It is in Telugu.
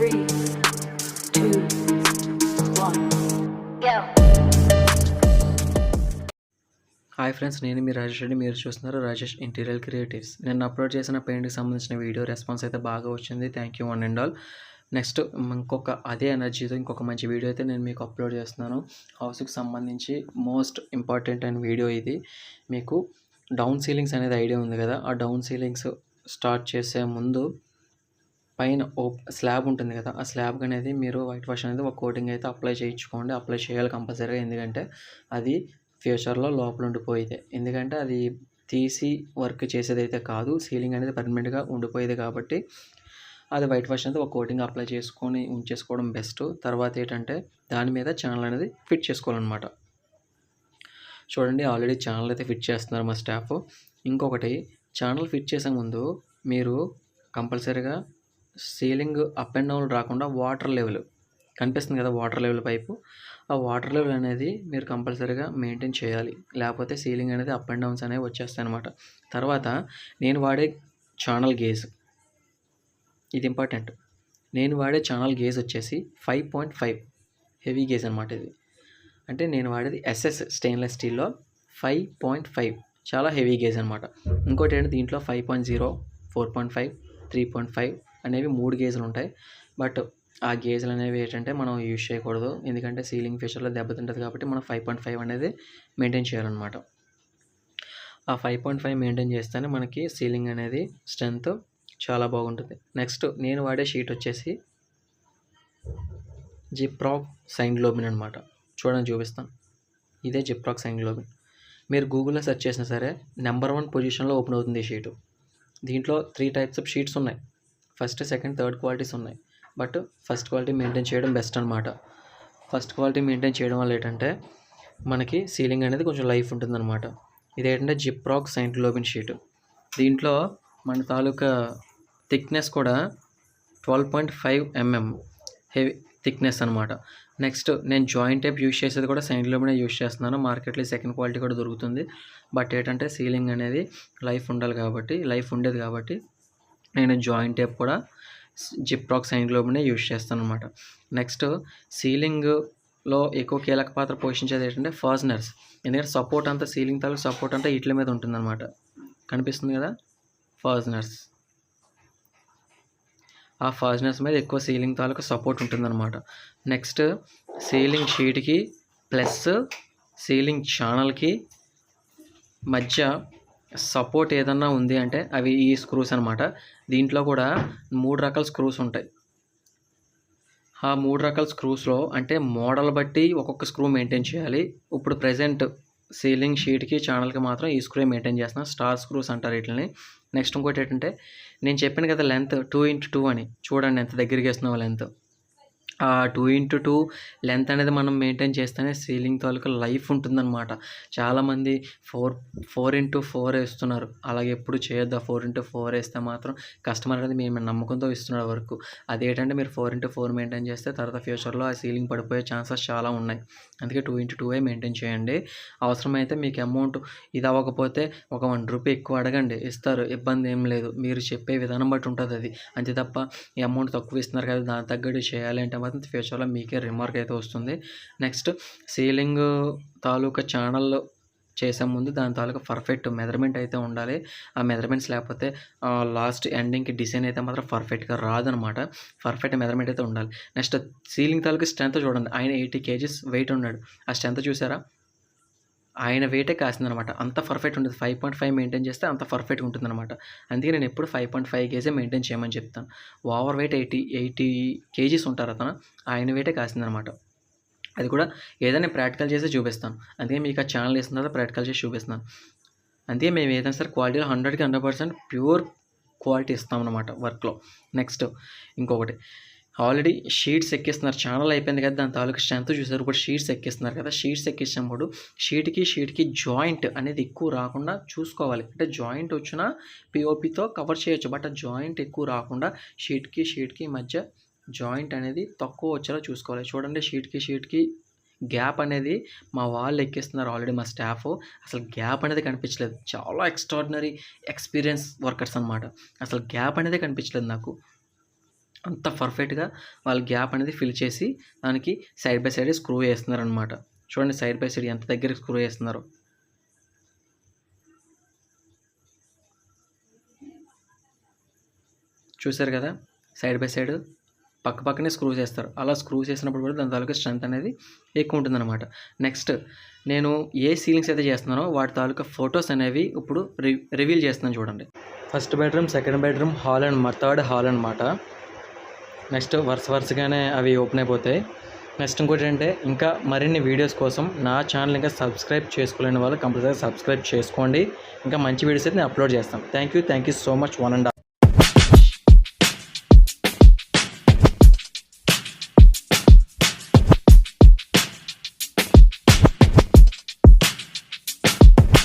3, 2, 1, go. హాయ్ ఫ్రెండ్స్, నేను మీ రాజేష్ రెడ్డి. మీరు చూస్తున్నారు రాజేష్ ఇంటీరియర్ క్రియేటివ్స్. నేను అప్లోడ్ చేసిన పెయింట్కి సంబంధించిన వీడియో రెస్పాన్స్ అయితే బాగా వచ్చింది. Thank you one and all. Next ఇంకొక అదే ఎనర్జీతో ఇంకొక మంచి వీడియో అయితే నేను మీకు అప్లోడ్ చేస్తున్నాను. హౌస్కి సంబంధించి మోస్ట్ ఇంపార్టెంట్ అయిన వీడియో ఇది. మీకు డౌన్ సీలింగ్స్ అనేది ఐడియా ఉంది కదా. ఆ డౌన్ సీలింగ్స్ స్టార్ట్ చేసే ముందు పైన స్లాబ్ ఉంటుంది కదా, ఆ స్లాబ్ అనేది మీరు వైట్ వాష్ అనేది ఒక కోటింగ్ అయితే అప్లై చేయించుకోండి. అప్లై చేయాలి కంపల్సరీగా. ఎందుకంటే అది ఫ్యూచర్లో లోపల ఉండిపోయేది. ఎందుకంటే అది తీసి వర్క్ చేసేదైతే కాదు, సీలింగ్ అనేది పర్మనెంట్గా ఉండిపోయేది. కాబట్టి అది వైట్ వాష్ అనేది ఒక కోటింగ్ అప్లై చేసుకొని ఉంచేసుకోవడం బెస్ట్. తర్వాత ఏంటంటే దాని మీద ఛానల్ అనేది ఫిట్ చేసుకోవాలన్నమాట. చూడండి, ఆల్రెడీ ఛానల్ అయితే ఫిట్ చేస్తున్నారు మా స్టాఫ్. ఇంకొకటి, ఛానల్ ఫిట్ చేసే ముందు మీరు కంపల్సరీగా సీలింగ్ అప్ అండ్ డౌన్ రాకుండా వాటర్ లెవెల్ కనిపిస్తుంది కదా, వాటర్ లెవెల్ పైపు, ఆ వాటర్ లెవెల్ అనేది మీరు కంపల్సరీగా మెయింటైన్ చేయాలి. లేకపోతే సీలింగ్ అనేది అప్ అండ్ డౌన్స్ అనేవి వచ్చేస్తాయి అనమాట. తర్వాత నేను వాడే ఛానల్ గేజ్, ఇది ఇంపార్టెంట్. నేను వాడే ఛానల్ గేజ్ వచ్చేసి 5.5 హెవీ గేజ్ అనమాట. ఇది అంటే నేను వాడేది ఎస్ఎస్ స్టెయిన్లెస్ స్టీల్లో 5.5, చాలా హెవీ గేజ్ అనమాట. ఇంకోటి ఏంటంటే దీంట్లో 5.0, 4.5, 3.5 అనేవి 3 గేజ్లు ఉంటాయి. బట్ ఆ గేజ్లు అనేవి ఏంటంటే మనం యూజ్ చేయకూడదు. ఎందుకంటే సీలింగ్ ఫ్యూచర్లో దెబ్బతింటుంది. కాబట్టి మనం 5.5 అనేది మెయింటైన్ చేయాలన్నమాట. ఆ 5.5 మెయింటైన్ చేస్తేనే మనకి సీలింగ్ అనేది స్ట్రెంత్ చాలా బాగుంటుంది. నెక్స్ట్ నేను వాడే షీట్ వచ్చేసి జిప్రాక్ సైన్ గ్లోబిన్ అనమాట. చూడండి, చూపిస్తాను. ఇదే జిప్రాక్ సైన్ గ్లోబిన్. మీరు గూగుల్లో సెర్చ్ చేసినా సరే నెంబర్ 1 పొజిషన్లో ఓపెన్ అవుతుంది ఈ షీటు. దీంట్లో 3 టైప్స్ ఆఫ్ షీట్స్ ఉన్నాయి. ఫస్ట్, సెకండ్, థర్డ్ క్వాలిటీస్ ఉన్నాయి. బట్ ఫస్ట్ క్వాలిటీ మెయింటైన్ చేయడం బెస్ట్ అనమాట. ఫస్ట్ క్వాలిటీ మెయింటైన్ చేయడం వల్ల ఏంటంటే మనకి సీలింగ్ అనేది కొంచెం లైఫ్ ఉంటుందన్నమాట. ఇదేంటంటే జిప్రాక్ సైన్ గ్లోబిన్ షీటు. దీంట్లో మన తాలూకా థిక్నెస్ కూడా 12.5 mm హెవీ థిక్నెస్ అనమాట. నెక్స్ట్ నేను జాయింట్ టైప్ యూజ్ చేసేది కూడా సైన్ గ్లోబినే యూజ్ చేస్తున్నాను. మార్కెట్లో సెకండ్ క్వాలిటీ కూడా దొరుకుతుంది. బట్ ఏంటంటే సీలింగ్ అనేది లైఫ్ ఉండాలి కాబట్టి, లైఫ్ ఉండేది కాబట్టి నేను జాయింట్ టైప్ కూడా జిప్రాక్ సైన్ గ్లోబినే యూజ్ చేస్తాను అనమాట. నెక్స్ట్ సీలింగ్లో ఎక్కువ కీలక పాత్ర పోషించేది ఏంటంటే ఫాస్నర్స్. ఎందుకంటే సపోర్ట్ అంతా సీలింగ్ తాలూకు సపోర్ట్ అంతా ఇట్ల మీద ఉంటుందన్నమాట. కనిపిస్తుంది కదా, ఫాస్నర్స్. ఆ ఫాస్నర్స్ మీద ఎక్కువ సీలింగ్ తాలూకు సపోర్ట్ ఉంటుందన్నమాట. నెక్స్ట్ సీలింగ్ షీట్కి ప్లస్ సీలింగ్ ఛానల్కి మధ్య సపోర్ట్ ఏదన్నా ఉంది అంటే అవి ఈ స్క్రూస్ అనమాట. దీంట్లో కూడా 3 రకాల స్క్రూస్ ఉంటాయి. ఆ 3 రకాల స్క్రూస్లో అంటే మోడల్ బట్టి ఒక్కొక్క స్క్రూ మెయింటైన్ చేయాలి. ఇప్పుడు ప్రజెంట్ సీలింగ్ షీట్కి ఛానల్కి మాత్రం ఈ స్క్రూ మెయింటైన్ చేస్తున్నాను. స్టార్ స్క్రూస్ అంటారు వీటిని. నెక్స్ట్ ఇంకోటి ఏంటంటే నేను చెప్పాను కదా లెంత్ 2x2 అని. చూడండి ఎంత దగ్గరికి వేస్తున్నావు లెంత్. ఆ 2x2 లెంత్ అనేది మనం మెయింటైన్ చేస్తేనే సీలింగ్ తాలూకా లైఫ్ ఉంటుందన్నమాట. చాలామంది 4x4 వేస్తున్నారు. అలాగే ఎప్పుడు చేయొద్దు. 4x4 వేస్తే మాత్రం కస్టమర్ అనేది మేము నమ్మకంతో ఇస్తున్నాడు వర్క్. అదేంటంటే మీరు 4x4 మెయింటైన్ చేస్తే తర్వాత ఫ్యూచర్లో ఆ సీలింగ్ పడిపోయే ఛాన్సెస్ చాలా ఉన్నాయి. అందుకే 2x2 మెయింటైన్ చేయండి. అవసరమైతే మీకు అమౌంట్ ఇది అవ్వకపోతే ఒక 1 రూపీ ఎక్కువ అడగండి, ఇస్తారు. ఇబ్బంది ఏం లేదు. మీరు చెప్పే విధానం బట్టి ఉంటుంది అది. అంతే తప్ప ఈ అమౌంట్ తక్కువ ఇస్తున్నారు కదా దాని తగ్గట్టు చేయాలి అంటే మాత్రం ఫ్యూచర్లో మీకే రిమార్క్ అయితే వస్తుంది. నెక్స్ట్ సీలింగ్ తాలూకా ఛానల్ చేసే ముందు దాని తాలూకా పర్ఫెక్ట్ మెజర్మెంట్ అయితే ఉండాలి. ఆ మెజర్మెంట్స్ లేకపోతే లాస్ట్ ఎండింగ్కి డిజైన్ అయితే మాత్రం పర్ఫెక్ట్గా రాదనమాట. పర్ఫెక్ట్ మెజర్మెంట్ అయితే ఉండాలి. నెక్స్ట్ సీలింగ్ తాలూకా స్ట్రెంత్ చూడండి. ఆయన 80 kgs వెయిట్ ఉన్నాడు. ఆ స్ట్రెంత్ చూసారా, ఆయన వెయిటే కాసిందనమాట. అంత పర్ఫెక్ట్ ఉంటుంది. 5.5 మెయింటైన్ చేస్తే అంత పర్ఫెక్ట్గా ఉంటుందన్నమాట. అందుకే నేను ఎప్పుడు 5.5 kg మెయింటైన్ చేయమని చెప్తాను. ఓవర్ వెయిట్ 80 kgs ఉంటారు అతను. ఆయన వెయిటే కాసిందనమాట. అది కూడా ఏదైనా ప్రాక్టికల్ చేసి చూపిస్తాను. అందుకే మీకు ఆ ఛానల్ వేసిన తర్వాత ప్రాక్టికల్ చేసి చూపిస్తున్నాను. అందుకే మేము ఏదైనా సరే క్వాలిటీలో 100కి 100% ప్యూర్ క్వాలిటీ ఇస్తామన్నమాట వర్క్లో. నెక్స్ట్ ఇంకొకటి, ఆల్రెడీ షీట్స్ ఎక్కిస్తున్నారు. ఛానల్ అయిపోయింది కదా, దాని తాలూకు స్ట్రెంత్ చూసారు. ఇప్పుడు షీట్స్ ఎక్కిస్తున్నారు కదా. షీట్స్ ఎక్కించినప్పుడు షీట్కి జాయింట్ అనేది ఎక్కువ రాకుండా చూసుకోవాలి. అంటే జాయింట్ వచ్చినా పిఓపితో కవర్ చేయొచ్చు. బట్ ఆ జాయింట్ ఎక్కువ రాకుండా షీట్కి మధ్య జాయింట్ అనేది తక్కువ వచ్చేలా చూసుకోవాలి. చూడండి, షీట్కి గ్యాప్ అనేది మా వాళ్ళు ఎక్కిస్తున్నారు ఆల్రెడీ మా స్టాఫ్. అసలు గ్యాప్ అనేది కనిపించలేదు. చాలా ఎక్స్ట్రాడినరీ ఎక్స్పీరియన్స్ వర్కర్స్ అనమాట. అసలు గ్యాప్ అనేది కనిపించలేదు నాకు. అంత పర్ఫెక్ట్గా వాళ్ళు గ్యాప్ అనేది ఫిల్ చేసి దానికి సైడ్ బై సైడ్ స్క్రూ వేస్తున్నారనమాట. చూడండి సైడ్ బై సైడ్ ఎంత దగ్గరికి స్క్రూ వేస్తున్నారు. చూసారు కదా, సైడ్ బై సైడ్ పక్క పక్కనే స్క్రూ చేస్తారు. అలా స్క్రూ చేసినప్పుడు కూడా దాని తాలూకా స్ట్రెంత్ అనేది ఎక్కువ ఉంటుందన్నమాట. నెక్స్ట్ నేను ఏ సీలింగ్స్ అయితే చేస్తున్నానో వాటి తాలూకా ఫొటోస్ అనేవి ఇప్పుడు రివీల్ చేస్తున్నాను చూడండి. First bedroom, second bedroom, hall and third hall అనమాట. నెక్స్ట్ వరుసగానే అవి ఓపెన్ అయిపోతాయి. నెక్స్ట్ ఇంకోటి ఏంటంటే ఇంకా మరిన్ని వీడియోస్ కోసం నా ఛానల్ ఇంకా సబ్స్క్రైబ్ చేసుకోలేని వాళ్ళు కంపల్సరీ సబ్స్క్రైబ్ చేసుకోండి. ఇంకా మంచి వీడియోస్ అయితే నేను అప్లోడ్ చేస్తాను. Thank you so much. 1 and